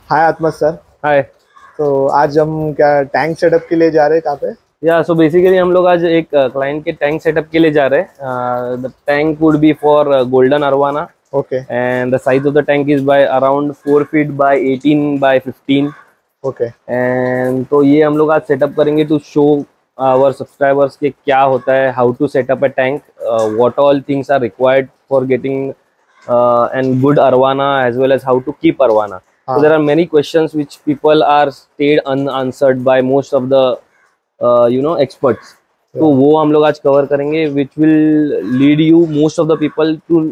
हाय आत्मा सर। हाय। तो आज हम क्या टैंक सेटअप के लिए जा रहे हैं कहाँ पे? या सो बेसिकली हम लोग आज एक क्लाइंट के टैंक सेटअप के लिए जा रहे हैं। The tank would be for golden arowana okay and the size of the tank is by around 4 feet by 18 by 15 okay and तो ये हम लोग आज सेटअप करेंगे टू शो आवर सब्सक्राइबर्स के क्या होता है, how to setup a tank, what all things are required for getting and good arwana as well as how to keep arwana. So there are many questions which people are stayed unanswered by most of the experts. तो वो हम लोग आज cover करेंगे which will lead you most of the people to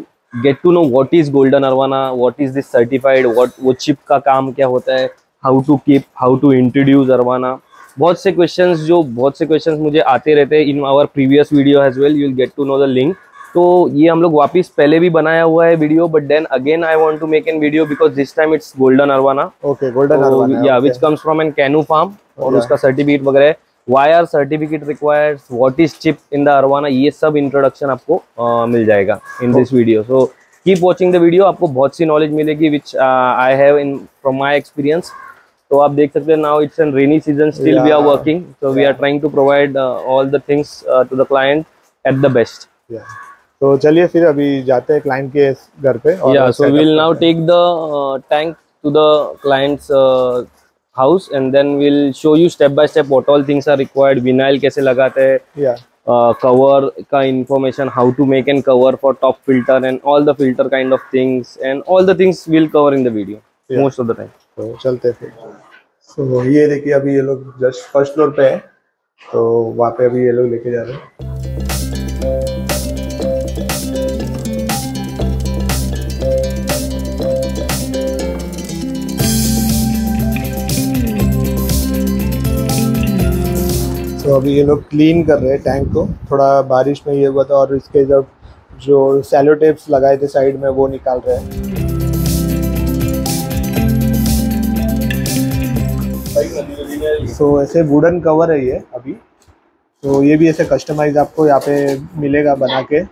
get to know what is golden arwana, what is this certified, what वो chip का काम क्या होता है, how to keep, how to introduce arwana. बहुत से questions मुझे आते रहते हैं in our previous video as well. You will get to know the link. तो ये हम लोग वापस पहले भी बनाया हुआ है video, but then again I want to make an video because this time it's golden arowana. Okay golden arowana या which comes from an Kanu farm और उसका सर्टिफिकेट वगैरह, why are certificate required, what is chip in the arowana, ये सब introduction आपको मिल जाएगा in this video. So keep watching the video, आपको बहुत सी नॉलेज मिलेगी which I have in from my experience. तो आप देख सकते हैं now it's an rainy season, still we are working, so we are trying to provide all the things to the client at the best. तो चलिए फिर अभी जाते हैं क्लाइंट के घर पे। Yeah so we will now take the tank to the client's house and then will show you step by step what all things are required, vinyl कैसे लगाते हैं, कवर का information, how to make an cover for top filter and all the filter kind of things and all the things will cover in the video most of the time. तो चलते फिर। तो ये देखिए अभी ये लोग जस्ट फर्स्ट फ्लोर पे है, तो वहाँ पे अभी ये लोग लेके जा रहे हैं। तो अभी ये लोग क्लीन कर रहे हैं टैंक को, थोड़ा बारिश में ये हुआ था और इसके जब जो सैलो टेप्स लगाए थे साइड में वो निकाल रहे हैं। तो ऐसे वुडन कवर है ये अभी, तो ये भी ऐसे कस्टमाइज आपको यहाँ पे मिलेगा बना के।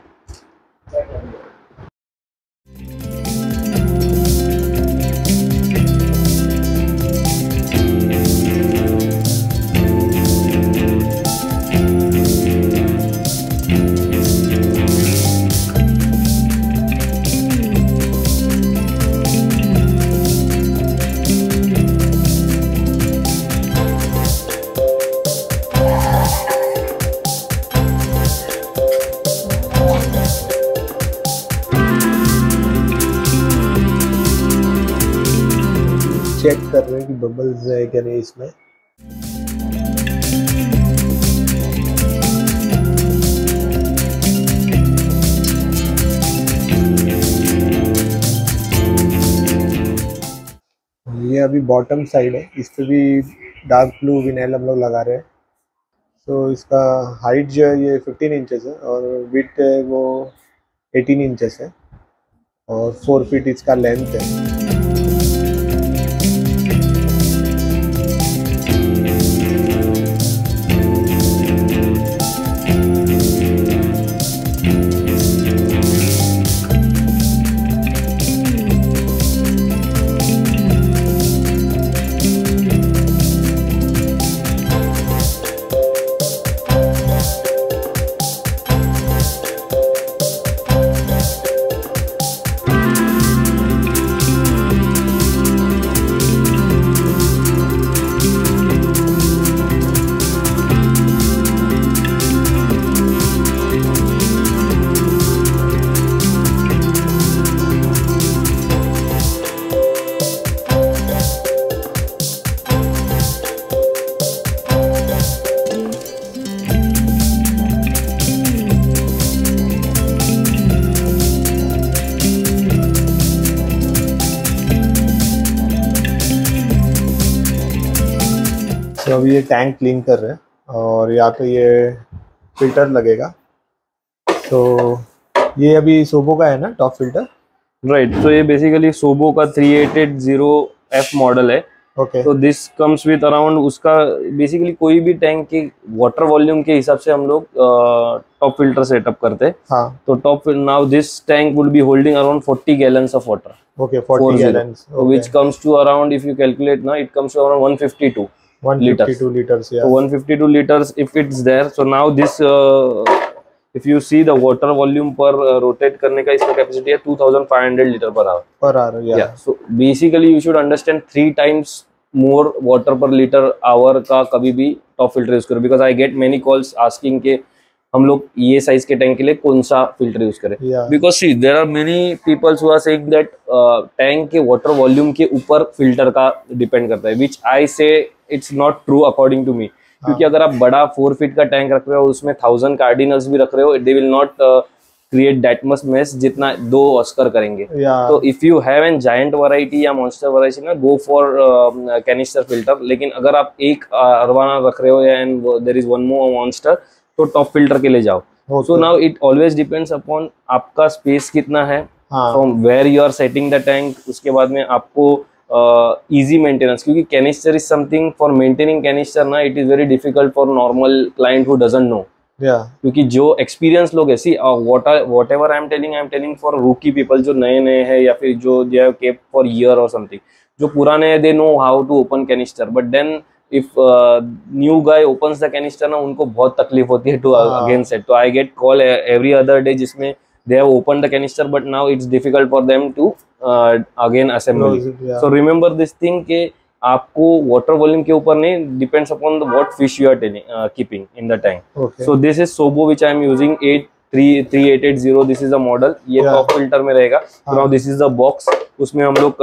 चेक कर रहे हैं कि बबल्स है क्या नहीं इसमें। ये अभी बॉटम साइड है, इस पे भी डार्क ब्लू विनाइल हम लोग लगा रहे हैं। तो इसका हाइट जो है ये 15 इंचेस है और विड्थ है वो 18 इंचेस है और 4 फीट इसका लेंथ है। तो अभी ये टैंक क्लीन कर रहे हैं और यहाँ पे ये फिल्टर लगेगा। तो ये अभी सोबो का है ना टॉप फिल्टर? राइट। तो ये बेसिकली सोबो का 3880F मॉडल है ओके तो दिस कम्स विथ अराउंड उसका बेसिकली कोई भी टैंक के वाटर वॉल्यूम के हिसाब से हम लोग टॉप फिल्टर सेटअप करते हैं। हाँ तो top now this tank would be holding around 40 gallons of water, okay 40 gallons which comes to around, if you calculate now, it comes to around 152 152 liters So yeah 152 liters if it's there. So now this if you see the water volume per rotate करने का इसका capacity है 2500 liter per hour per hour yeah so basically you should understand 3 times more water per liter hour का कभी भी top filter use करो, because I get many calls asking के हम लोग ये साइज के टैंक के लिए कौन सा फिल्टर यूज करें, Yeah. because see there are many people who are saying that tank के वाटर वॉल्यूम के ऊपर फिल्टर का डिपेंड करता है, which I say it's not true according to me. क्योंकि अगर आप बड़ा 4 फीट का टैंक रख रहे हो उसमें 1000 कार्डिनल्स भी रख रहे हो, they will not create that much mess जितना 2 ऑस्कर करेंगे। Yeah. तो if you have an giant variety या मॉन्स्टर वैरायटी ना, गो फॉर कैनिस्टर फिल्टर। लेकिन अगर आप एक अरवाना रख रहे हो and there is one more monster, तो टॉप फिल्टर के लिए जाओ। So now it always depends upon आपका स्पेस कितना है, from where you are setting the tank, उसके बाद में आपको easy maintenance, क्योंकि canister is something for maintaining canister ना, it is very difficult for normal client who doesn't know. क्योंकि जो एक्सपीरियंस लोग है, see whatever I am telling for रूकी पीपल, जो नए नए हैं या फिर जो they have kept for year और समथिंग, जो पुराने हैं they know how to open canister, but then if new guy opens the canister ना, उनको बहुत तकलीफ होती है टू अगेन सेट। तो I get call every other day जिसमें they have opened the canister but now it's difficult for them to again assemble it. So remember this thing के आपको water volume के ऊपर नहीं, depends upon the what fish you are keeping in the tank. So this is Sobo which I am using 3880, this is the model, ये top filter में रहेगा। Now this is the box, उसमें हम लोग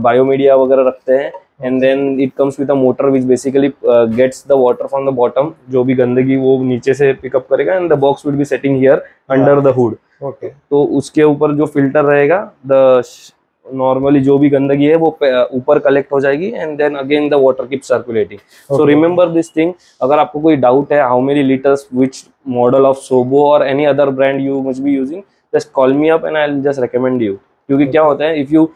biomedia वगैरह रखते हैं, and then it comes with a motor which basically gets the water from the bottom, जो भी गंदगी वो नीचे से पिकअप करेगा, and the box will be sitting here under the hood. Okay. तो उसके ऊपर जो फिल्टर रहेगा, द नॉर्मली जो भी गंदगी है वो ऊपर कलेक्ट हो जाएगी, and then again the water keep circulating. So remember this thing. अगर आपको कोई डाउट है how many litres which model of Sobo और any other brand you must be using, just call me up and I will just recommend you. क्योंकि क्या होता है, if you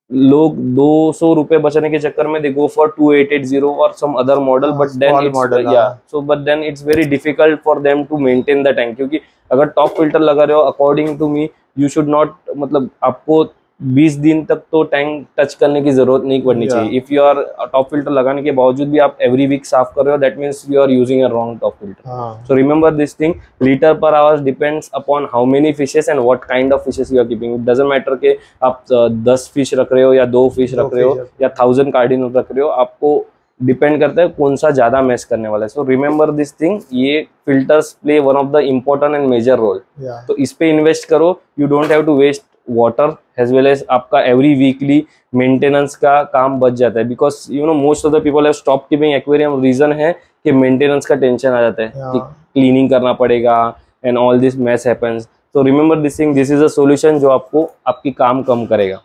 लोग 200 रुपए बचाने के चक्कर में दे गो फॉर 2880 और some other model, but then it's very difficult for them to maintain the tank. क्योंकि अगर टॉप फिल्टर लगा रहे हो, according to me you should not, मतलब आपको 20 दिन तक तो टैंक टच करने की जरूरत नहीं पड़नी चाहिए। If you are top filter लगाने के बावजूद भी आप एवरी वीक साफ कर रहे हो, that means you are using a wrong top filter. So remember this thing, litre per hour depends upon how many fishes and what kind of fishes you are keeping. It doesn't matter के आप 10 fish रख रहे हो या 2 fish रख रहे हो या 1000 कार्डिनल रख रहे हो, आपको डिपेंड करता है कौन सा ज्यादा मैस करने वाला है। सो रिमेंबर दिस थिंग, ये filters play one of the important and major role. तो इस पे इन्वेस्ट करो, you don't have to waste water as well as आपका एवरी वीकली मेंटेनेंस का काम बच जाता है। Because you know most of the people have stop keeping aquarium, reason है कि मेंटेनेंस का टेंशन आ जाता है कि क्लीनिंग करना पड़ेगा and all this mess happens. So remember this thing, this is a solution जो आपको आपकी काम कम करेगा।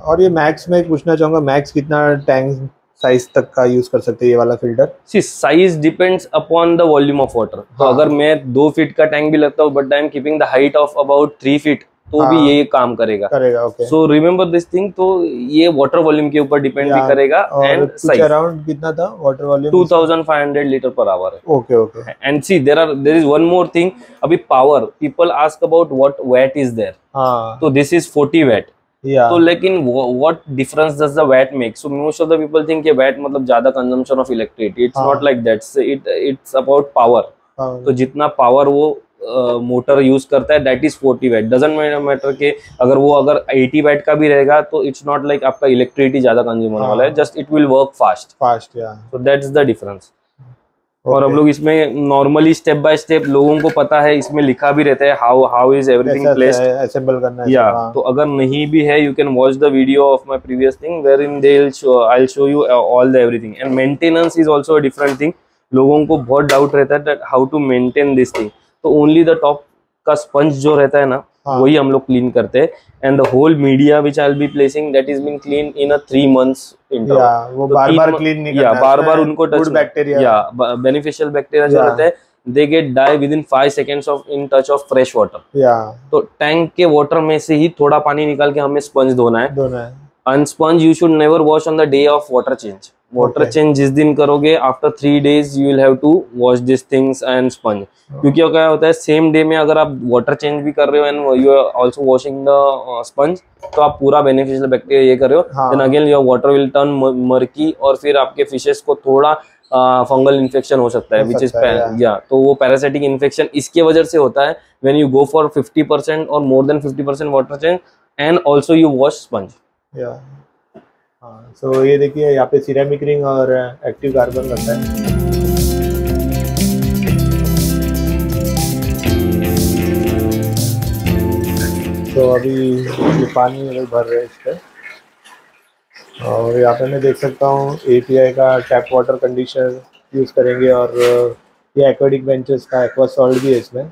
और ये मैक्स में पूछना चाहूंगा, मैक्स कितना टैंक साइज तक का यूज कर सकते हैं ये वाला filter? See size depends upon the volume of water. तो अगर मैं 2 फीट का टैंक भी लगता हूँ but I am keeping the height of about 3 feet, तो भी ये काम करेगा। सो रिमेंबर दिस थिंग, तो ये वाटर वॉल्यूम के ऊपर डिपेंड भी करेगा। एंड साइज अराउंड कितना था water volume? 2500 litre per hour है। Okay okay. And see there is one more thing, अभी power, people ask about what watt is there. तो दिस इज 40 वैट। तो लेकिन what difference does the watt make? So most of the people think कि watt मतलब ज्यादा consumption of electricity. It's not like that. It's about power. तो जितना power वो motor use करता है, that is 40 watt. Doesn't matter कि अगर 80 watt का भी रहेगा तो it's not like आपका इलेक्ट्रिसिटी ज्यादा कंज्यूम होने वाला है, just it will work fast. So that's the difference. और हम लोग इसमें नॉर्मली स्टेप बाय स्टेप लोगों को पता है, इसमें लिखा भी रहता है how is everything placed, assemble करना है। या तो अगर नहीं भी है, you can watch the video of my previous thing where in they I will show you all the everything. And maintenance is also a different thing. लोगों को बहुत डाउट रहता है that how to maintain this thing. तो only the top का sponge जो रहता है ना, वही हम लोग क्लीन करते हैं। And the whole media which I will be placing, that is been clean in a 3 months interval. वो बार-बार क्लीन नहीं करना है, बार-बार उनको गुड बैक्टीरिया या बेनिफिशियल बैक्टीरिया जो रहते हैं, they get die within 5 seconds of in touch of fresh water. तो टैंक के वाटर में से ही थोड़ा पानी निकाल के हमें स्पंज धोना है। Unsponge you should never wash on the day of water change. Water Okay. change जिस दिन करोगे after 3 days you will have to wash these things and sponge. क्योंकि क्या होता है सेम डे में अगर आप वाटर चेंज भी कर रहे हो and you are also washing the sponge तो आप पूरा बेनिफिशियल बैक्टीरिया ये कर रहे हो. हाँ. Then again your water will turn murky और फिर आपके फिशेस को थोड़ा फंगल इन्फेक्शन हो सकता है विच इज या तो वो पैरासाइटिक इन्फेक्शन इसके वजह से होता है व्हेन यू गो फॉर 50% और more than 50% water change and also you wash sponge. हाँ, सो ये देखिए यहाँ पे सिरेमिक रिंग और एक्टिव कार्बन लगता है. तो अभी ये पानी भर रहे हैं इस पे और यहाँ पे मैं देख सकता हूँ API का टैप वाटर कंडीशनर यूज़ करेंगे और ये एक्वाटिक बेंचेस का एक्वा सॉल्ट भी है इसमें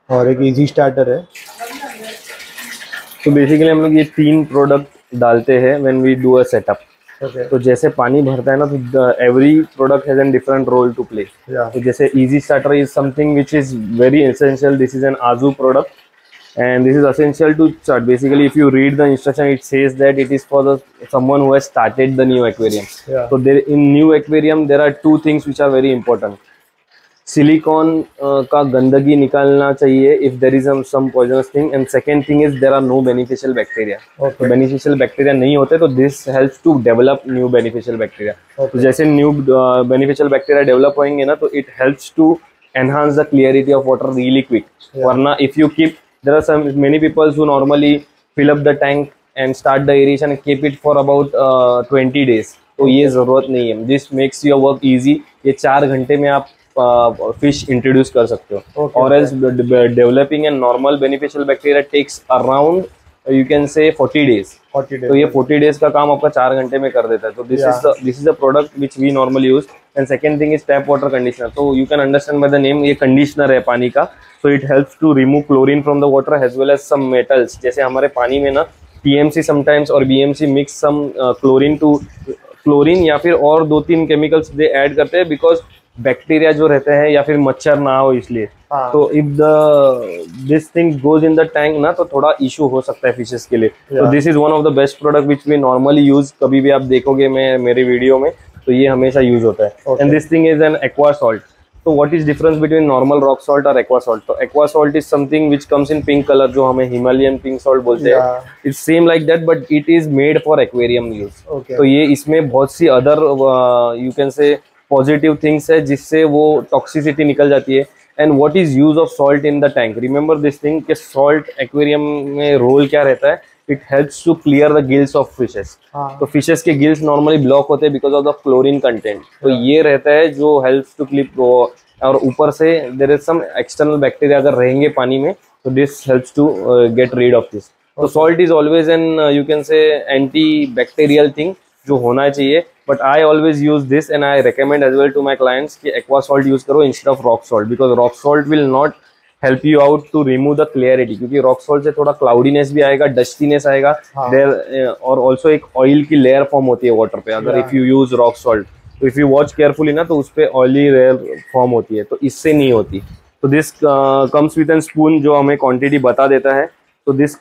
और एक इजी स्टार्टर है. तो बेसिकली हम लोग ये 3 प्रोडक्ट डालते हैं when we do a setup. तो जैसे पानी भरता है ना तो every product has an different role to play. तो जैसे easy starter is something which is very essential. This is an Azoo product and this is essential to start. Basically if you read the instruction it says that it is for the someone who has started the new aquarium. So there in new aquarium there are 2 things which are very important. Silicon का गंदगी निकालना चाहिए if there is some poisonous thing, and second thing is there are no beneficial bacteria. तो beneficial bacteria नहीं होते तो this helps to develop new beneficial bacteria. तो जैसे new beneficial bacteria develop होंगे ना तो it helps to enhance the clarity of water really quick. वरना if you keep there are many people who normally fill up the tank and start the aeration and keep it for about 20 days. तो ये जरूरत नहीं है. This makes your work easy. ये 4 घंटे में आप fish introduce कर सकते हो. Or else developing a normal beneficial bacteria takes around you can say 40 days. तो ये 40 days का काम आपका 4 घंटे में कर देता है. तो this is the product which we normally use. And second thing is tap water conditioner. So you can understand by the name ये conditioner है पानी का. So it helps to remove chlorine from the water as well as some metals. जैसे हमारे पानी में ना TMC sometimes और BMC mix some chlorine या फिर और 2-3 chemicals they add करते हैं because बैक्टीरिया जो रहते हैं या फिर मच्छर ना हो इसलिए. तो if this thing goes in the tank ना तो थोड़ा इशू हो सकता है फिशेस के लिए. तो this is one of the best product which we normally use. कभी भी आप देखोगे मेरे वीडियो में तो ये हमेशा यूज होता है. And this thing is an aqua salt. तो what is difference between normal rock salt और एक्वा सॉल्ट? तो aqua salt is something which comes in pink colour जो हमें हिमालयन पिंक सॉल्ट बोलते हैं. It's same like that but it is made for aquarium use. तो ये इसमें बहुत सी other you can say positive things है जिससे वो टॉक्सिसिटी निकल जाती है. And what is use of salt in the tank? Remember this thing कि सॉल्ट एक्वेरियम में रोल क्या रहता है? It helps to clear the gills of fishes. तो फिशेस के गिल्स नॉर्मली ब्लॉक होते हैं because of the chlorine content. तो ये रहता है जो हेल्प्स टू क्लिप. और ऊपर से there is some external bacteria अगर रहेंगे पानी में तो this helps to get rid of this. तो salt is always an you can say anti bacterial thing जो होना चाहिए. But I always use this and I recommend as well to my clients कि aqua salt use करो instead of rock salt because rock salt will not help you out to remove the clarity. क्योंकि rock salt से थोड़ा cloudiness भी आएगा, dustiness आएगा. और also एक oil की layer form होती है water पे अगर if you use rock salt. तो if you watch carefully ना तो उस पे oily layer form होती है. तो इससे नहीं होती. तो this comes with a spoon जो हमें quantity बता देता है. तो this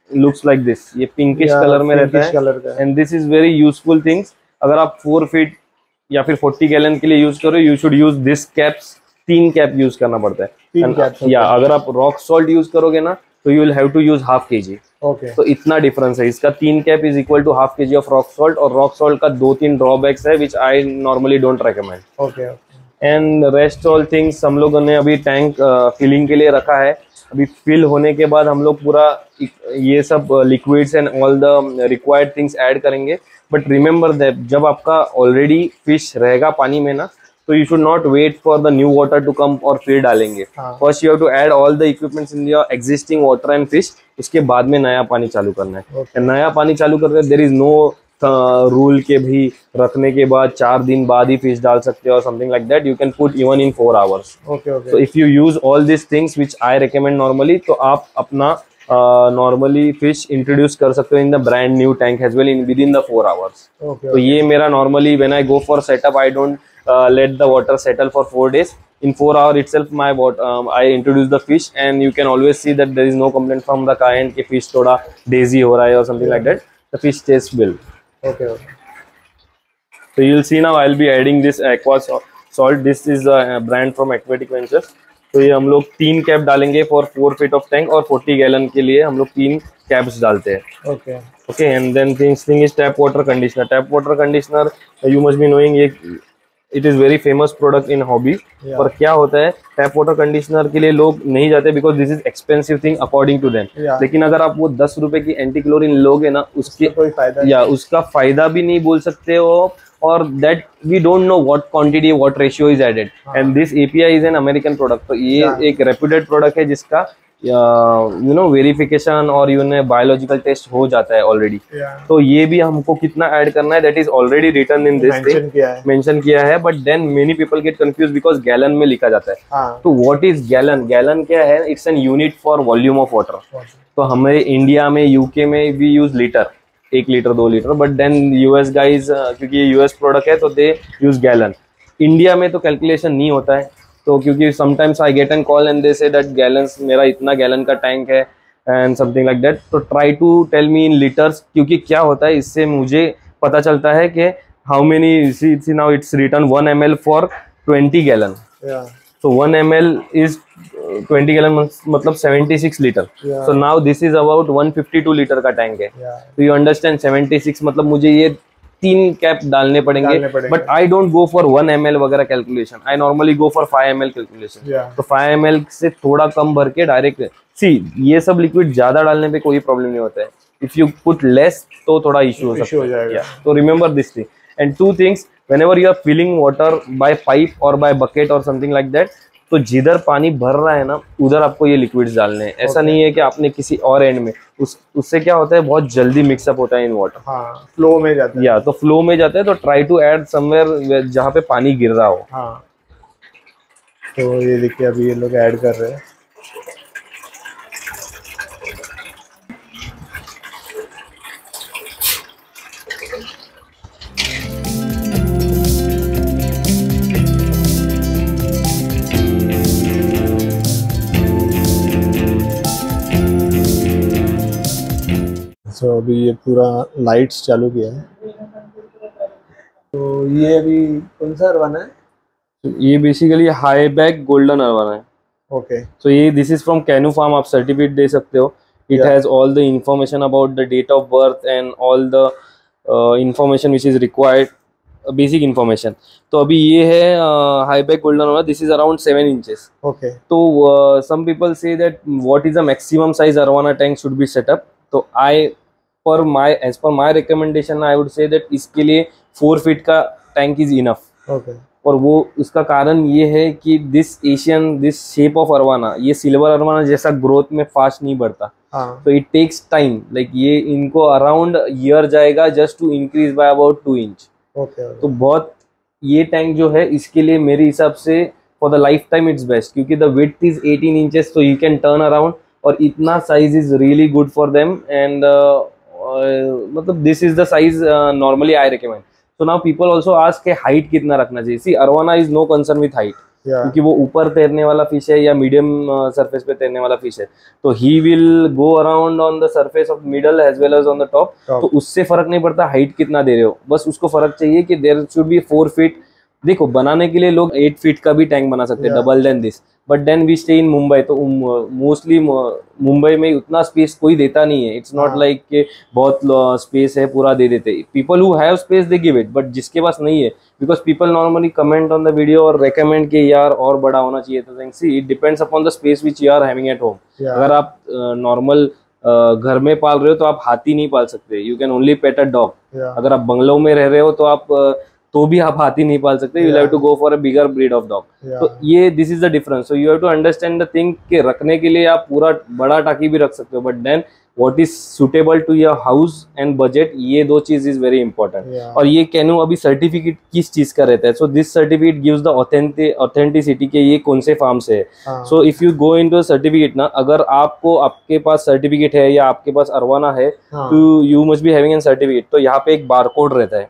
looks like this. ये pinkish color में रहता है. And this is very useful things. अगर आप 4 फीट या फिर 40 गैलन के लिए यूज करो you should use this caps. 3 cap use करना पड़ता है. 3 कैप या अगर आप रॉक सॉल्ट यूज करोगे ना तो you will have to use ½ kg. तो इतना डिफरेंस है. इसका 3 cap is equal to ½ kg of rock salt. और रॉक सॉल्ट का 2-3 ड्रॉबैक्स है which I normally don't recommend. And rest all things हम लोगों ने अभी टैंक फिलिंग के लिए रखा है. अभी फिल होने के बाद हम लोग पूरा ये सब liquids and all the required things add करेंगे. बट रिमेंबर दैट जब आपका ऑलरेडी फिश रहेगा पानी में ना तो you should not wait for the new water to come और फिर डालेंगे. First you have to add all the equipments in your existing water and fish. उसके बाद में नया पानी चालू करना है. नया पानी चालू करने देयर इज नो रूल के भी रखने के बाद 4 दिन बाद ही फिश डाल सकते हो और something like that. You can put even in 4 hours. So if you use all these things which I recommend normally तो आप अपना नॉर्मली फिश इंट्रोड्यूस कर सकते हो in the brand new tank as well in with in the 4 hours. तो ये मेरा normally when I go for setup I don't let the water settle for 4 days. In 4 hours itself I introduce the fish and you can always see that there is no complaint from the client कि fish थोड़ा daisy हो रहा है or something like that. the fish stays built. Okay, okay. So you'll see now I'll be adding this aqua salt. This is a brand from Aquatic Ventures. तो ये हम लोग 3 cap डालेंगे फॉर 4 फीट ऑफ टैंक और 40 gallon के लिए हम लोग 3 कैप्स डालते हैं. Okay. Okay, and then thing is tap water conditioner. Tap water conditioner, you must be knowing it is very famous product in hobby. Yeah. पर क्या होता है टैप वाटर कंडीशनर के लिए लोग नहीं जाते because this is expensive thing according to them. Yeah. लेकिन अगर आप वो 10 रुपए की एंटी क्लोरीन लोगे ना उसके कोई फायदा या उसका फायदा भी नहीं बोल सकते हो. और that we don't know what quantity what ratio is added and this API is an American product. तो ये एक रेप्यूटेड प्रोडक्ट है जिसका यू नो वेरिफिकेशन और बायोलॉजिकल टेस्ट हो जाता है ऑलरेडी. तो ये भी हमको कितना ऐड करना है that is already written in this mention किया है. But then many people get confuse because gallon में लिखा जाता है. तो व्हाट इज गैलन? गैलन क्या है? It's an unit for volume of water. तो हमारे इंडिया में यूके में we use litre, 1 litre 2 litre. But then US guys क्योंकि ये यूएस प्रोडक्ट है तो दे यूज गैलन. इंडिया में तो कैलकुलेशन नहीं होता है. तो क्योंकि sometimes I get an call and they say that gallons मेरा इतना गैलन का टैंक है एंड समथिंग लाइक दैट. तो try to tell me in litres क्योंकि क्या होता है इससे मुझे पता चलता है कि how many see now it's written 1 ml for 20 gallon. So 1 ml is 20 gallon मतलब 76 litre. So now this is about 152 litre का टैंक है. तो you understand 76 मतलब मुझे ये 3 कैप डालने पड़ेंगे. But I don't go for 1 ml वगैरह calculation. I normally go for 5 ml calculation. तो 5 ml से थोड़ा कम भर के डायरेक्ट सी ये सब लिक्विड ज्यादा डालने पे कोई प्रॉब्लम नहीं होता है. इफ यू पुट लेस तो थोड़ा इशू हो सकता है. तो remember this thing and 2 things. whenever you are filling water by pipe or by bucket or something like that, तो जिधर पानी भर रहा है ना उधर आपको ये लिक्विड्स डालने हैं. ऐसा नहीं है कि आपने किसी और एंड में उससे क्या होता है बहुत जल्दी मिक्सअप होता है इन वाटर. फ्लो में जाता है. या तो फ्लो में जाता है. तो ट्राई टू ऐड समवेयर जहाँ पे पानी गिर रहा हो. तो ये देखिए अभी ये लोग ऐड कर रहे हैं. तो अभी ये पूरा लाइट्स चालू किया है. तो ये अभी कौन सा अरवाना है? ये basically high back golden arowana है. ओके. तो ये this is from Kanu farm. आप सर्टिफिकेट दे सकते हो. It has all the information about the date of birth and all the information which is required, basic information. तो अभी ये है high back golden arowana. This is around 7 inches. Okay. तो some people say that what is the maximum size arowana tank should be set up. तो as per my recommendation I would say that इसके लिए 4 feet का tank is enough. और वो उसका कारण ये है कि दिस शेप ऑफ अरवाना, ये सिल्वर अरवाना जैसा ग्रोथ में फास्ट नहीं बढ़ता. तो इट टेक्स टाइम. लाइक ये इनको अराउंड ईयर जाएगा just to increase by about 2 inch. तो बहुत ये टैंक जो है इसके लिए मेरे हिसाब से for the life time it's best क्योंकि द विड्थ इज 18 inches. तो यू कैन टर्न अराउंड और इतना size is really good for them. And मतलब this is the size normally I recommend. So now people also ask के height कितना रखना चाहिए. See arowana is no concern with height क्योंकि वो ऊपर तैरने वाला फिश है या मीडियम सरफेस पे तैरने वाला फिश है. तो he will go around on the surface of middle as well as on the top. तो उससे फर्क नहीं पड़ता हाइट कितना दे रहे हो. बस उसको फर्क चाहिए कि देयर शुड बी 4 feet. देखो बनाने के लिए लोग 8 feet का भी टैंक बना सकते हैं double then this. But then we stay in Mumbai. तो मोस्टली मुंबई में उतना स्पेस कोई देता नहीं है. इट्स नॉट लाइक के बहुत स्पेस है पूरा दे देते. People who have space they give it. But जिसके पास नहीं है because people normally comment on the video और रेकमेंड के यार और बड़ा होना चाहिए. तो see it depends upon the space which you are having at home. अगर आप नॉर्मल घर में पाल रहे हो तो आप हाथी नहीं पाल सकते. You can only pet a dog. अगर आप बंगलों में रह रहे हो तो आप तो भी आप हाथी नहीं पाल सकते. You have to go for a bigger breed of dog. तो ये this is the difference. So you have to understand the thing कि रखने के लिए आप पूरा बड़ा टाकी भी रख सकते हो. But then what is suitable to your house and budget, ये 2 चीज इज वेरी इंपॉर्टेंट. और ये कैनू अभी सर्टिफिकेट किस चीज का रहता है. So this certificate gives the authenticity के ये कौन से फार्म से है. So if you go into certificate ना, अगर आपके पास सर्टिफिकेट है या आपके पास अरवाना है तो you must be having an certificate. तो यहाँ पे एक बारकोड रहता है.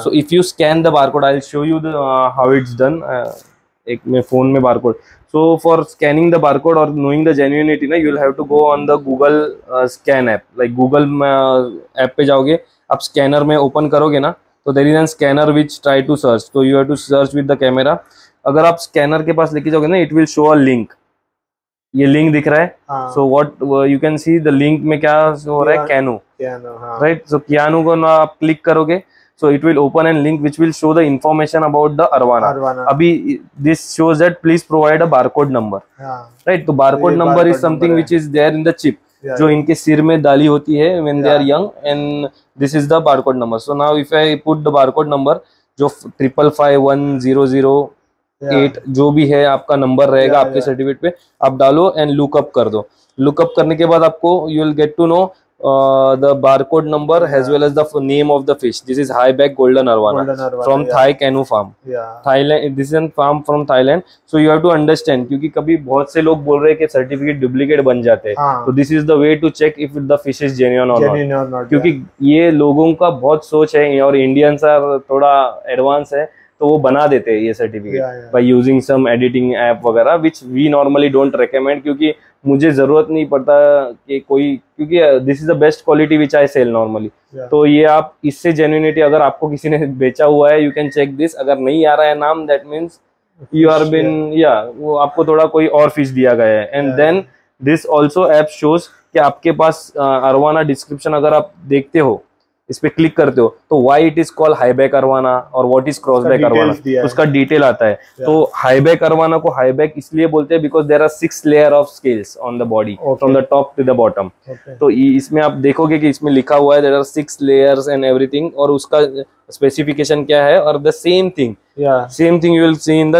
So if you scan the barcode, I'll show you the how it's done. एक में फोन में barcode. So for scanning the barcode or knowing the genuinity ना, you'll have to go on the Google scan app. Like Google app पे जाओगे, आप scanner में open करोगे ना, तो there is an scanner which try to search. So you have to search with the camera. अगर आप स्कैनर के पास लेके जाओगे ना, it will show a link. ये लिंक दिख रहा है. So what you can see the link में क्या हो रहा है, Cano. Right? So Cano को ना आप क्लिक करोगे, so it will open a link which will show the information about the Arvana. Abhi this shows that please provide a barcode number. Right? तो barcode number is something which is there in the chip, जो इनके सिर में डाली होती है when they are young, and this is the barcode number. So now if I put the barcode number, जो 55510008 जो भी है आपका नंबर रहेगा आपके सर्टिफिकेट पे, आप डालो एंड लुकअप कर दो. लुकअप करने के बाद आपको you will get to know the barcode number as well as the name of the fish. This is highback golden arwana from Thai Cano farm. Thailand. This is a farm from Thailand. So you have to understand, क्योंकि कभी बहुत से लोग बोल रहे हैं कि certificate duplicate बन जाते हैं. तो this is the way to check if the fish is genuine और नॉट, क्योंकि ये लोगों का बहुत सोच है और इंडियंस आर थोड़ा एडवांस है, तो वो बना देते हैं ये certificate by using some editing app वगैरह, which we normally don't recommend, क्योंकि मुझे जरूरत नहीं पड़ता कि कोई, क्योंकि this is the best quality which I sell normally. तो ये आप इससे जेन्युइनिटी, अगर आपको किसी ने बेचा हुआ है, यू कैन चेक दिस. अगर नहीं आ रहा है नाम, that means you are been, या वो आपको थोड़ा कोई और फिश दिया गया है. And then this also app shows कि आपके पास अरवाना डिस्क्रिप्शन अगर आप देखते हो, इस पे क्लिक करते हो, तो why it is called high back arowana और व्हाट इज क्रॉसबैक अरवाना, उसका डिटेल आता है. तो हाईबैक अरवाना को हाईबैक इसलिए बोलते हैं because there are 6 layer of scales on the body from the top to the bottom. तो इसमें आप देखोगे कि इसमें लिखा हुआ है there are 6 layers and everything, और उसका स्पेसिफिकेशन क्या है, और the same thing you will see in the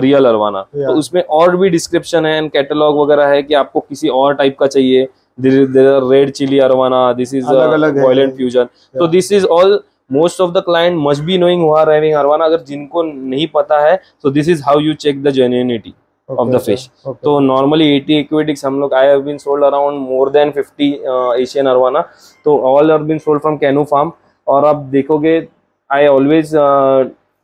real arowana. तो उसमें और भी डिस्क्रिप्शन है एंड कैटलॉग वगैरह है कि आपको किसी और टाइप का चाहिए. There are red chili arwana, this is boiling fusion. So this is all, most of the client must be knowing who are having arwana. अगर जिनको नहीं पता है, so this is how you check the genuinity of the fish. So normally 80 aquatics हम लोग, I have been sold around more than 50 Asian arwana. तो all have been sold from Cano farm. और आप देखोगे, I always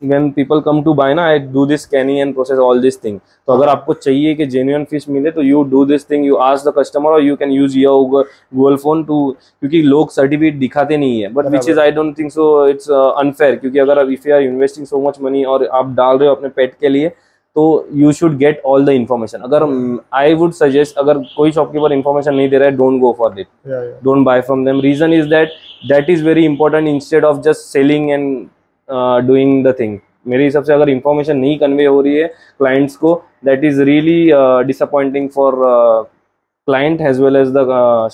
when people come to buy ना, I do this scanning and process all this thing. तो अगर आपको चाहिए कि genuine fish मिले, तो you do this thing, you ask the customer, or you can use your Google phone to, क्योंकि लोग सर्टिफिकेट दिखाते नहीं है, but which is I don't think so it's unfair, क्योंकि अगर if you are investing so much money और आप डाल रहे हो अपने पेट के लिए, तो you should get all the information. अगर I would suggest, अगर कोई शॉपकीपर information नहीं दे रहा है, don't go for it, don't buy from them. Reason is that is very important instead of just selling and doing the thing. मेरे हिसाब से अगर इंफॉर्मेशन नहीं कन्वे हो रही है क्लाइंट्स को, that is really disappointing for client as well as the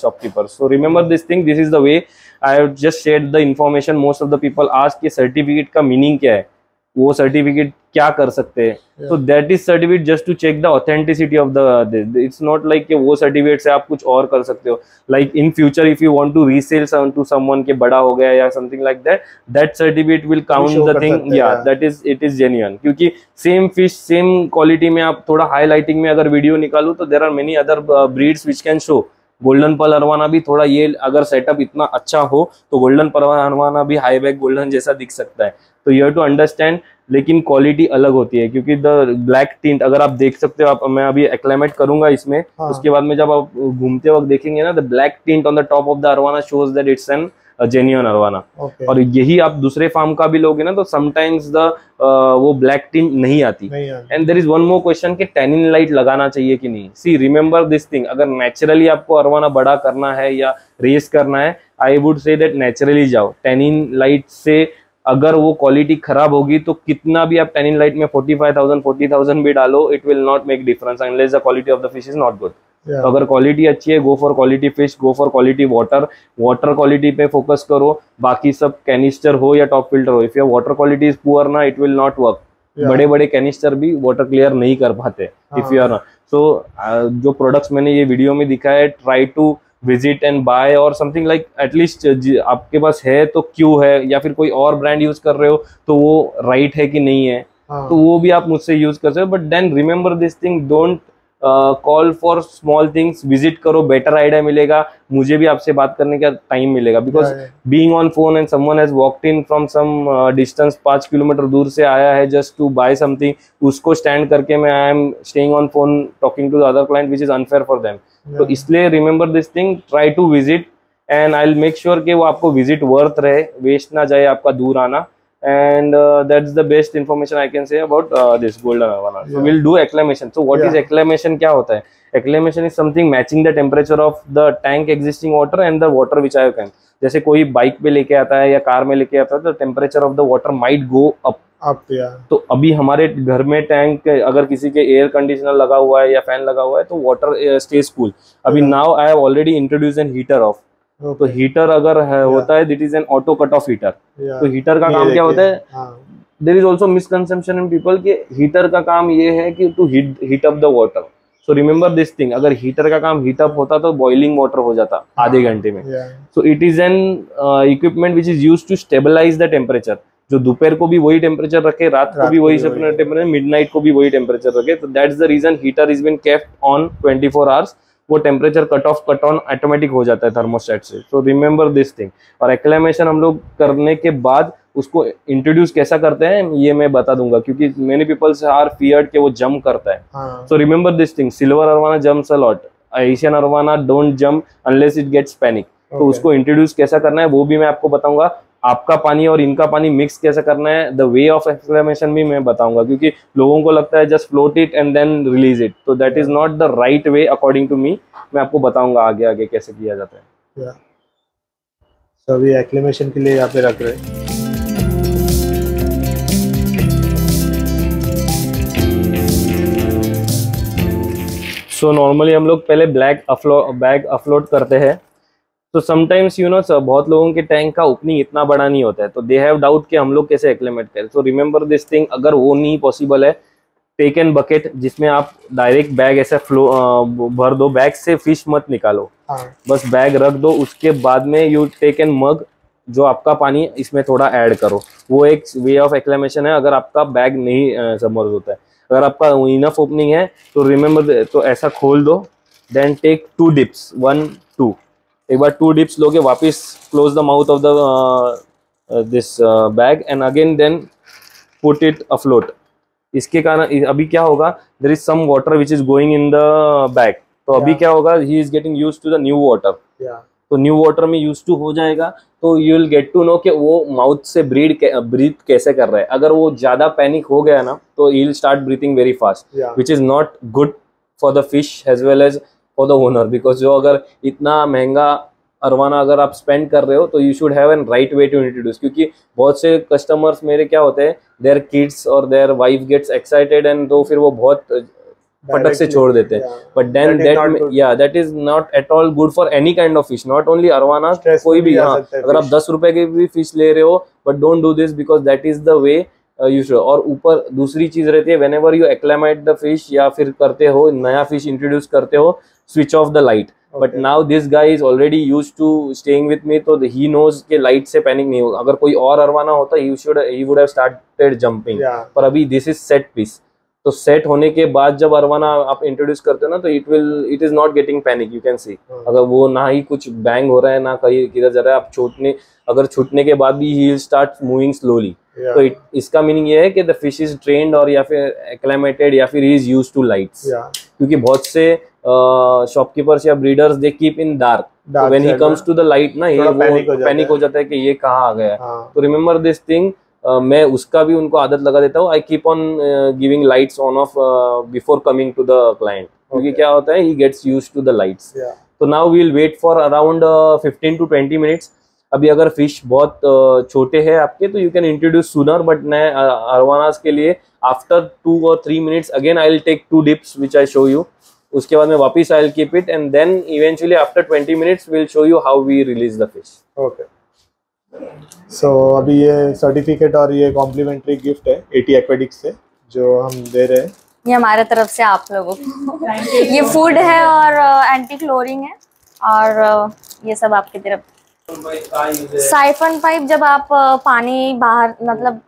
shopkeeper. So remember this thing, this is the way I have just shared the information. Most of the people ask कि certificate का meaning क्या है, वो certificate क्या कर सकते हैं. तो that is certificate just to check the authenticity of the, it's not like कि वो सर्टिफिकेट से आप कुछ और कर सकते हो. Like in future if you want to resell to someone के बड़ा हो गया या something like that, that certificate will count the thing, या that is, it is genuine. क्योंकि सेम फिश सेम क्वालिटी में आप थोड़ा हाईलाइटिंग में अगर वीडियो निकालू, तो there are many other breeds which can show. Golden pearl arowana भी थोड़ा, ये अगर सेटअप इतना अच्छा हो, तो गोल्डन पर्ल अरवाना भी हाईबैक गोल्डन जैसा दिख सकता है. तो यू हैव टू अंडरस्टैंड, लेकिन क्वालिटी अलग होती है, क्योंकि द ब्लैक टिंट अगर आप देख सकते हो, आप मैं अभी एक्लामेट करूंगा इसमें, उसके बाद में जब आप घूमते वक्त देखेंगे ना, the black tint on the top of the arowana shows that it's an genuine arowana. और यही आप दूसरे फार्म का भी लोगे ना, तो समटाइम्स द वो ब्लैक टिंट नहीं आती. And there is one more question कि टैनिन लाइट लगाना चाहिए कि नहीं. सी रिमेंबर दिस थिंग, अगर नेचुरली आपको अरवाना बड़ा करना है या रेस करना है, I would say that naturally जाओ. टैनिन लाइट से अगर वो क्वालिटी खराब होगी, तो कितना भी आप टैनिन लाइट में 45,000 40,000 भी डालो, it will not make difference unless the quality of the fish is not good. तो अगर क्वालिटी अच्छी है, go for quality fish, go for quality water. Water quality पे फोकस करो, बाकी सब कैनिस्टर हो या टॉप फिल्टर हो, if your water quality is poor ना, इट विल नॉट वर्क. बड़े बड़े कैनिस्टर भी वाटर क्लियर नहीं कर पाते इफ यू आर नॉट. सो जो प्रोडक्ट्स मैंने ये वीडियो में दिखाया है, try to visit and buy और समथिंग लाइक, एटलीस्ट आपके पास है तो क्यों है, या फिर कोई और ब्रांड यूज कर रहे हो तो वो राइट है कि नहीं है, तो वो भी आप मुझसे यूज कर सकते हो. But then remember this thing, don't call for small things, visit करो, बेटर आइडिया मिलेगा, मुझे भी आपसे बात करने का टाइम मिलेगा। Because being on phone and someone has walked in from some distance, 5 kilometre दूर से आया है जस्ट टू बाय समथिंग, उसको स्टैंड करके मैं I am staying on phone talking to the other client which is unfair for them. तो इसलिए remember this thing, try to visit and I will make sure कि वो आपको visit worth रहे, waste ना जाए आपका दूर आना। And that's the best information I can say about this golden arowana. So we'll do acclimation. So what is acclimation? क्या होता है? Acclimation is something matching the temperature of the tank existing water and the water which I have come. जैसे कोई bike पे लेके आता है या कार में लेके आता है तो temperature of the water might go up. तो अभी हमारे घर में टैंक, अगर किसी के एयर कंडीशनर लगा हुआ है या फैन लगा हुआ है तो वाटर स्टेज कूल। अभी now I have already introduce an heater of. तो हीटर अगर होता है, that is an auto cut off heater. तो हीटर का काम क्या होता है? There is also misconception in people कि हीटर का काम ये है कि to heat up the water. So remember this thing, अगर हीटर का काम हीट अप होता तो बॉइलिंग वाटर हो जाता आधे घंटे में। So it is an equipment which is used to stabilise the temperature, जो दोपहर को भी वही टेम्परेचर रखे, रात को भी वही टेम्परेचर, मिडनाइट को भी वही टेम्परेचर रखे। तो that's the reason heater is been kept on 24 hours. वो टेम्परेचर कट ऑन ऑटोमेटिक हो जाता है थर्मोस्टेट से। तो रिमेंबर दिस थिंग। और एक्लेमेशन हम लोग करने के बाद उसको इंट्रोड्यूस कैसा करते हैं ये मैं बता दूंगा, क्योंकि मेनी पीपल्स आर फियर्ड कि वो जंप करता है। So remember this thing, silver arowana jumps a lot, Asian arowana don't jump unless it gets panic. तो उसको इंट्रोड्यूस कैसा करना है वो भी मैं आपको बताऊंगा। आपका पानी और इनका पानी मिक्स कैसे करना है, द वे ऑफ एक्सक्लेमेशन भी मैं बताऊंगा, क्योंकि लोगों को लगता है just float it and then release it. तो that is not the right way according to me. मैं आपको बताऊंगा आगे आगे कैसे किया जाता है। तो अभी एक्लेमेशन के लिए यहाँ पे रख रहे हैं। सो नॉर्मली हम लोग पहले बैग अफलोड करते हैं। तो समटाइम्स यू नो बहुत लोगों के टैंक का ओपनिंग इतना बड़ा नहीं होता है, तो दे हैव डाउट कि हम लोग कैसे एक्लेमेट करें। सो रिमेंबर दिस थिंग, अगर वो नहीं पॉसिबल है, टेक एन बकेट जिसमें आप डायरेक्ट बैग ऐसे भर दो, बैग से फिश मत निकालो, बस बैग रख दो। उसके बाद में यू टेक एन मग, जो आपका पानी इसमें थोड़ा ऐड करो। वो एक वे ऑफ एक्लेमेशन है अगर आपका बैग नहीं सबमर्ज होता है। अगर आपका इनफ ओपनिंग है तो रिमेंबर, तो ऐसा खोल दो, देन टेक 2 डिप्स, 1 2, एक बार 2 डिप्स लोगे, वापस close the mouth of the this bag and again then put it afloat. इसके कारण अभी क्या होगा, there is some water which is going in the bag. तो अभी क्या होगा, he is getting used to the new water. तो न्यू वाटर में यूज टू हो जाएगा, तो you will get to know कि वो माउथ से ब्रीथ कैसे कर रहा है। अगर वो ज्यादा पैनिक हो गया ना तो he will start breathing very fast, which is not good for the fish as well as for the owner. Because जो अगर इतना महंगा अरवाना अगर आप स्पेंड कर रहे हो तो you should have an right way to introduce. क्योंकि बहुत से कस्टमर्स मेरे क्या होते हैं, देयर किड्स और their wife gets excited and तो फिर वो बहुत फटक से छोड़ देते हैं। But then that is not at all good for any kind of fish, not only arowana, कोई भी। हाँ, अगर आप 10 रुपए के भी फिश ले रहे हो, but don't do this because that is the way you should. और ऊपर दूसरी चीज रहती है, whenever you acclimate the fish या फिर करते हो नया फिश इंट्रोड्यूस करते हो, switch off the light. But now this guy is already used to staying with me, तो ही नोज के लाइट से पैनिक नहीं होगा। अगर कोई और अरवाना होता he would have started jumping, पर अभी दिस इज सेट पीस। तो सेट होने के बाद जब अरवाना आप इंट्रोड्यूस करते हो ना, तो it is not getting panic, you can सी। अगर वो ना ही कुछ बैंग हो रहा है ना कहीं किधर जा रहा है, आप अगर छूटने के बाद भी ही विल स्टार्ट मूविंग स्लोली। तो इसका मीनिंग ये है कि द फिश इज ट्रेन्ड और या फिर एक्लेमेटेड या फिर he is used to lights. क्योंकि बहुत से शॉपकीपर्स या breeders they keep in dark, when he comes to the light ना, ये पैनिक हो जाता है कि ये कहाँ आ गया। तो रिमेंबर दिस थिंग, मैं उसका भी उनको आदत लगा देता हूँ। I keep on giving lights on off before coming to the client, क्योंकि क्या होता है, he gets used to the lights. तो now we will wait for around 15 to 20 minutes. अभी अगर फिश बहुत छोटे हैं आपके तो you can introduce sooner, but नए अरवानास के लिए after 2 or 3 minutes again I will take 2 dips which I show you. उसके बाद में वापिस I will keep it and then eventually after 20 minutes will show you how we release the fish. Okay, so अभी ये certificate और ये complimentary gift है AT aquatics से जो हम दे रहे हैं, ये हमारे तरफ से आप लोगों को। ये फूड है और एंटी क्लोरिंग है, और ये सब आपकी तरफ। साइफन पाइप, जब आप पानी बाहर मतलब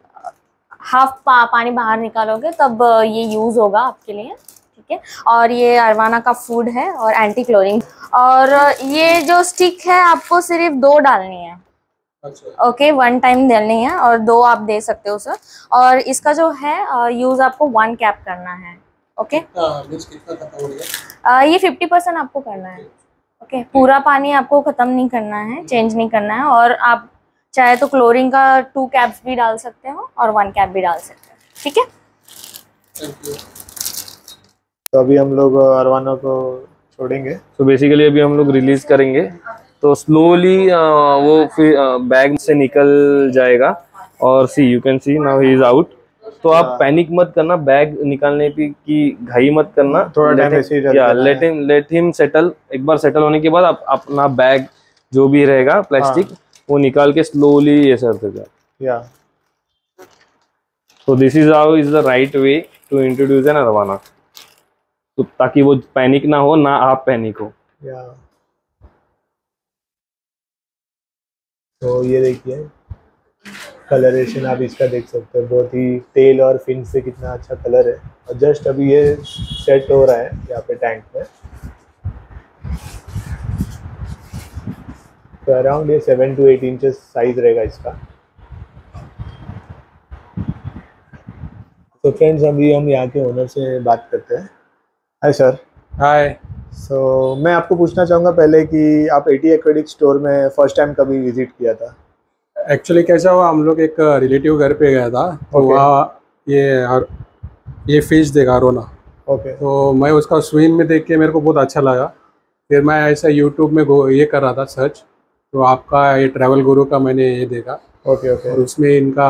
पानी बाहर निकालोगे तब ये यूज होगा आपके लिए, ठीक है। और ये अरवाना का फूड है और एंटी क्लोरिंग। और ये जो स्टिक है आपको सिर्फ 2 डालनी है। अच्छा। ओके, 1 टाइम डालनी है और 2 आप दे सकते हो सर। और इसका जो है यूज आपको 1 कैप करना है। ओके, कितना खत्म हो गया? ये 50% आपको करना है। ओके, पूरा पानी आपको खत्म नहीं करना है, चेंज नहीं करना है। और आप चाहे तो क्लोरीन का 2 कैप्स भी डाल सकते हो और 1 कैप भी डाल सकते हो। ठीक है, थैंक यू। तो अभी हम लोग अरवाना को छोड़ेंगे। तो बेसिकली अभी हम लोग रिलीज करेंगे, तो स्लोली वो फिर बैग से निकल जाएगा। और see you can see now he is out. तो आप पैनिक मत करना, बैग निकालने की घाई मत करना, थोड़ा टाइम ऐसे ही रहता है। Let him settle. एक बार सेटल होने के बाद आप अपना बैग जो भी रहेगा प्लास्टिक वो निकाल के स्लोली ये सर देगा। या तो this is how is the right way to introduce an arowana, तो ताकि वो पैनिक ना हो, ना आप पैनिक हो। या तो ये देखिए कलरेशन आप इसका देख सकते हो, बहुत ही टेल और फिन से कितना अच्छा कलर है। और जस्ट अभी ये सेट हो रहा है यहाँ पे टैंक में। तो अराउंड ये 7 to 8 इंचेस साइज रहेगा इसका। तो फ्रेंड्स अभी हम यहाँ के ओनर से बात करते हैं। Hi sir. हाय। सो मैं आपको पूछना चाहूँगा पहले कि आप एटी एक्वेटिक स्टोर में फर्स्ट टाइम कभी विजिट किया था? एक्चुअली कैसा हुआ, हम लोग एक रिलेटिव घर पे गया था, तो Okay. वहाँ ये फिश देखा रोना। ओके। तो मैं उसका स्विम में देख के मेरे को बहुत अच्छा लगा। फिर मैं ऐसा यूट्यूब में ये कर रहा था सर्च, तो आपका ये ट्रैवल गुरु का मैंने ये देखा। Okay okay. और उसमें इनका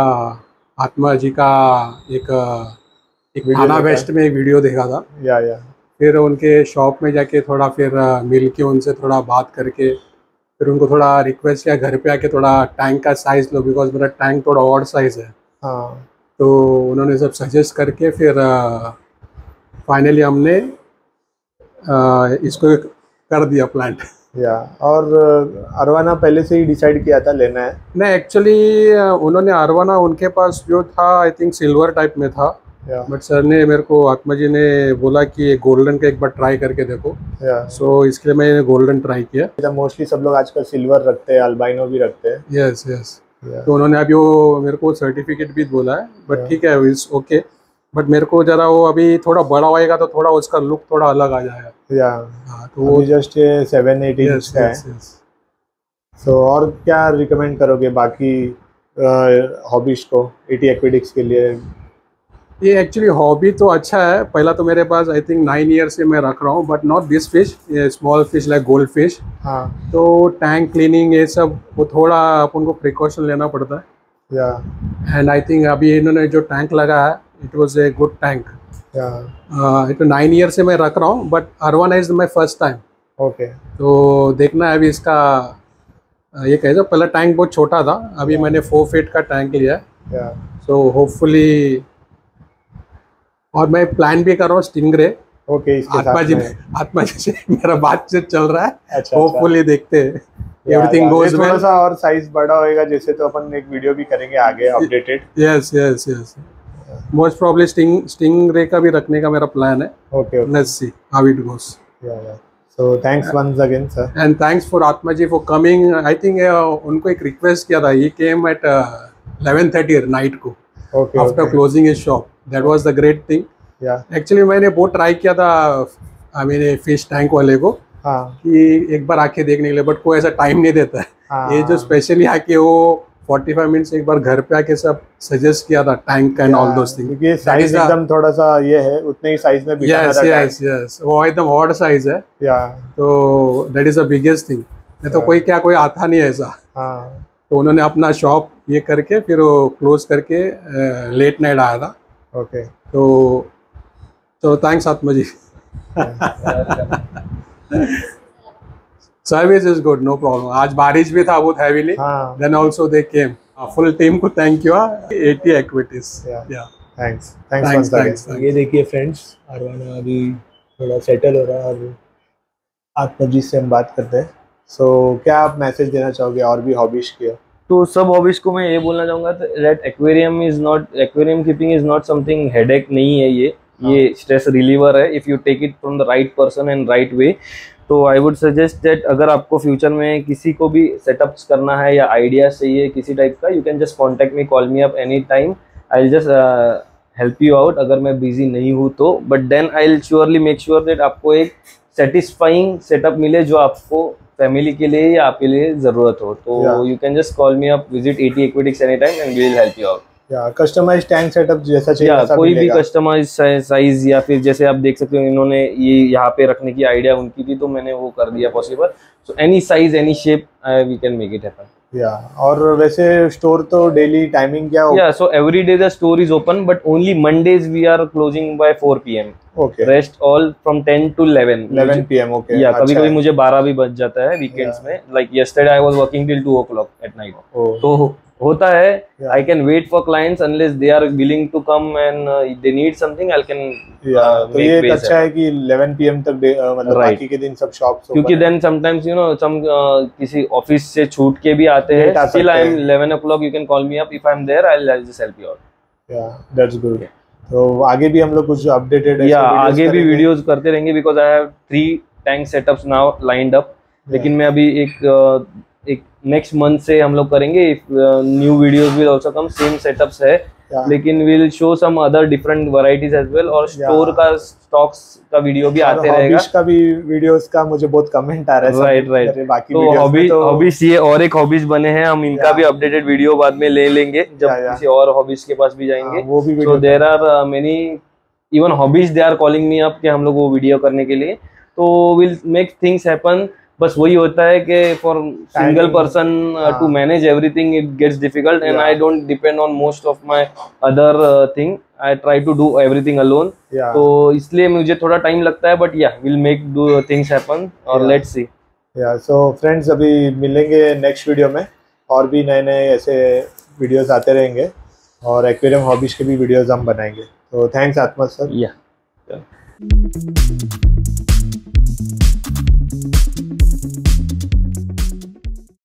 आत्मा जी का एक वीडियो थाना देखा। वेस्ट में एक वीडियो देखा था। या फिर उनके शॉप में जाके थोड़ा फिर मिल के उनसे थोड़ा बात करके फिर उनको थोड़ा रिक्वेस्ट किया घर पे आके थोड़ा टैंक का साइज़ लो, बिकॉज मेरा टैंक थोड़ा ऑड साइज़ है। हाँ। तो उन्होंने सब सजेस्ट करके फिर फाइनली हमने इसको कर दिया प्लांट। या और अरवाना पहले से ही डिसाइड किया था लेना है? नहीं, एक्चुअली उन्होंने अरवाना उनके पास जो था आई थिंक सिल्वर टाइप में था, बट सर ने मेरे को आत्मा जी ने बोला कि गोल्डन का एक बार ट्राई करके देखो। सो इसके लिए मैंने गोल्डन ट्राई किया। मोस्टली सब लोग आजकल सिल्वर रखते हैं, अल्बाइनो भी रखते हैं। Yes yes. तो उन्होंने अभी वो मेरे को सर्टिफिकेट भी बोला है, बट ठीक है इट्स ओके। बट मेरे को जरा वो अभी थोड़ा बड़ा होएगा तो थोड़ा उसका लुक थोड़ा अलग आ जाएगा। हाँ, तो वो जस्ट 7-8 इंच का है। सो और क्या रिकमेंड करोगे बाकी हॉबीज को एटी एक्वेटिक्स के लिए? ये एक्चुअली हॉबी तो अच्छा है। पहला तो मेरे पास आई थिंक 9 ईयर से मैं रख रहा हूँ, बट नॉट दिस फिश, ये small fish like gold fish. हाँ। तो टैंक क्लीनिंग ये सब वो थोड़ा अपन को प्रिकॉशन लेना पड़ता है। या एंड आई थिंक अभी इन्होंने जो टैंक लगा है it was a good tank. It 9 year से मैं रख रहा हूँ, but arowana is my first time. Okay. तो देखना है अभी इसका ये कैसा, पहला टैंक बहुत छोटा था, अभी मैंने 4 फीट का टैंक लिया है। सो होपफुली, और मैं प्लान भी कर रहा हूँ स्टिंगरे। ओके। आत्मा जी से मेरा बातचीत चल रहा है। अच्छा, होपफुली देखते हैं एवरीथिंग गोज वेल। थोड़ा सा और साइज बड़ा होएगा जैसे तो अपन एक वीडियो भी करेंगे आगे updated. Yes yes yes. Most probably stingray का भी रखने का मेरा प्लान है। Okay. Let's see how it goes. So thanks once again sir, and thanks for Atma ji for coming. I think उनको एक रिक्वेस्ट किया था, ही केम एट 11:30 नाइट को after closing his shop. That was the great thing. Actually मैंने बहुत try किया था I mean fish tank वाले को कि एक बार आके देखने के लिए, बट कोई ऐसा टाइम नहीं देता है। ये जो स्पेशली आके वो 45 मिनट्स एक बार घर पे आके सब सजेस्ट किया था tank and all those things, क्योंकि साइज एकदम थोड़ा सा ये है, उतने ही साइज में बिठाना रहता है। यस यस, वो एकदम ऑड साइज है। तो that is the biggest thing. नहीं तो कोई आता नहीं है ऐसा। तो उन्होंने अपना शॉप ये करके फिर वो क्लोज करके लेट नाइट आया था। ओके। तो thanks Atma ji. Service is good, no problem. आज बारिश भी था बहुत heavily, then also they came. Full team को thank you. AT aquatics. Thanks. ये देखिए फ्रेंड्स, अरवाना अभी थोड़ा सेटल हो रहा है और आत्मा जी से हम बात करते हैं। सो क्या आप मैसेज देना चाहोगे और भी हॉबीज की? तो सब हॉबीज को मैं ये बोलना चाहूँगा that aquarium keeping is not something headache नहीं है। ये स्ट्रेस रिलीवर है if you take it from the right person and right way. तो आई वुड सजेस्ट दैट अगर आपको फ्यूचर में किसी को भी सेटअप्स करना है या आइडियाज चाहिए किसी टाइप का, you can just contact me, call me up any time, I will just help you out अगर मैं बिजी नहीं हूँ तो। But then I will surely make sure that आपको एक सेटिस्फाइंग सेटअप मिले जो आपको फैमिली के लिए या आपके लिए जरूरत हो। तो you can just call me up, visit 80 aquatics any time and we will help you out. Customized tank setup जैसा चाहिए वैसा कोई भी मिलेगा। कस्टमाइज साइज या फिर जैसे आप देख सकते हो इन्होंने ये यहाँ पे रखने की आइडिया उनकी थी तो मैंने वो कर दिया possible. So any size any shape we can make it happen. और वैसे स्टोर तो डेली टाइमिंग क्या होगा? So every day the store is open but only Mondays we are closing by 4 PM। Okay, rest all from 10 to 11 PM। Okay, कभी कभी मुझे 12 भी बज जाता है वीकेंड्स में। Like yesterday I was working till 2 o'clock at night. तो होता है, I can wait for clients unless they are willing to come and they need something, I can तो ये अच्छा है कि 11 PM तक मतलब बाकी के दिन सब शॉप्स ओपन, क्योंकि then sometimes you know some किसी ऑफिस से छूट के भी आते हैं। Still I am 11 o'clock, you can call me up, if I am there I will just help you out. That's good. तो आगे भी हम लोग कुछ अपडेटेड आगे भी वीडियोस करते रहेंगे because I have 3 tank setups now lined up. लेकिन मैं अभी एक नेक्स्ट मंथ से हम लोग करेंगे new videos will also come, same setups है लेकिन will show some other different varieties as well. और स्टोर का स्टॉक्स का वीडियो भी आते रहेगा। हॉबीज का भी वीडियोस का मुझे बहुत कमेंट आ रहा है। राइट। बाकी तो हॉबीज ये और एक हॉबीज बने हैं, हम इनका भी अपडेटेड वीडियो बाद में ले लेंगे जब किसी और हॉबीज के पास भी जाएंगे। वो भी तो there are many even hobbies they are calling me up कि हम लोग वो वीडियो करने के लिए। तो विल मेक थिंग्स हैपन। बस वही होता है कि for single person to manage everything it gets difficult and I don't depend on most of my other thing, I try to do everything alone. तो इसलिए मुझे थोड़ा टाइम लगता है but will make do things happen और let's see. So friends, अभी मिलेंगे next video में, और भी नए नए ऐसे वीडियोस आते रहेंगे और एक्वेरियम हॉबीज के भी वीडियोस हम बनाएंगे। तो थैंक्स आत्मा सर।